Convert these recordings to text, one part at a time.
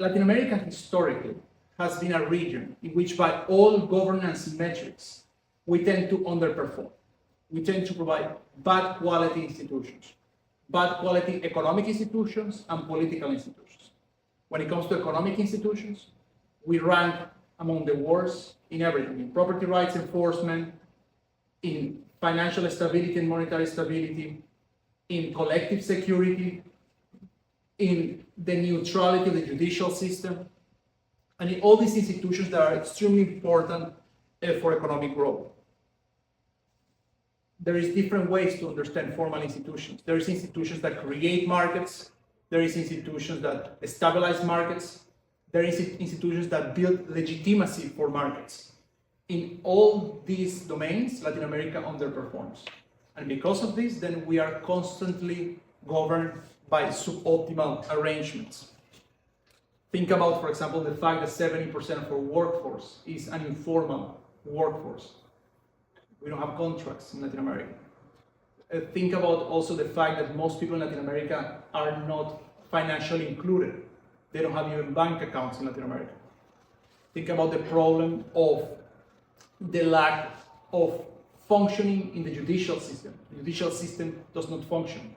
Latin America historically has been a region in which, by all governance metrics, we tend to underperform. We tend to provide bad quality institutions, bad quality economic institutions and political institutions. When it comes to economic institutions, we rank among the worst in everything, in property rights enforcement, in financial stability and monetary stability, in collective security, in the neutrality of the judicial system, and in all these institutions that are extremely important for economic growth. There is different ways to understand formal institutions. There is institutions that create markets. There is institutions that stabilize markets. There is institutions that build legitimacy for markets. In all these domains, Latin America underperforms. And because of this, then we are constantly governed by suboptimal arrangements. Think about, for example, the fact that 70% of our workforce is an informal workforce. We don't have contracts in Latin America. Think about also the fact that most people in Latin America are not financially included. They don't have even bank accounts in Latin America. Think about the problem of the lack of functioning in the judicial system. The judicial system does not function.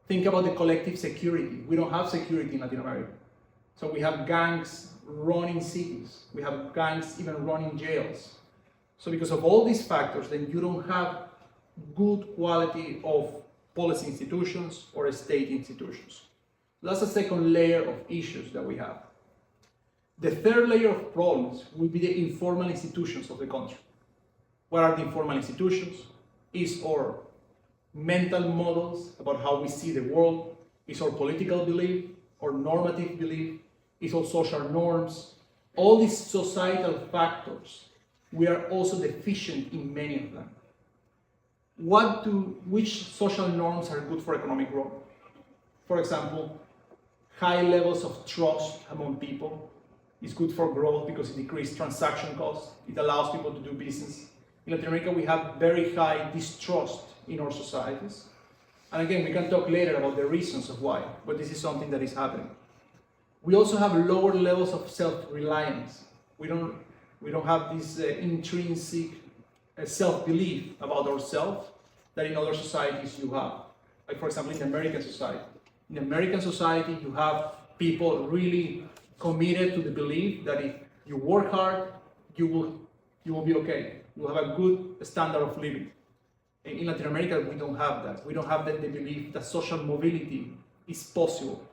Think about the collective security. We don't have security in Latin America. So we have gangs running cities. We have gangs even running jails. So because of all these factors, then you don't have good quality of policy institutions or state institutions. That's the second layer of issues that we have. The third layer of problems will be the informal institutions of the country. What are the informal institutions? Is our mental models about how we see the world, is our political belief, or normative belief, is our social norms. All these societal factors, we are also deficient in many of them. Which social norms are good for economic growth? For example, high levels of trust among people is good for growth because it decreases transaction costs. It allows people to do business. In Latin America, we have very high distrust in our societies. And again, we can talk later about the reasons of why, but this is something that is happening. We also have lower levels of self-reliance. We don't have this intrinsic self-belief about ourselves that in other societies you have. Like, for example, in the American society. In the American society, you have people really committed to the belief that if you work hard, you will be okay. You will have a good standard of living. And in Latin America, we don't have that. We don't have the belief that social mobility is possible.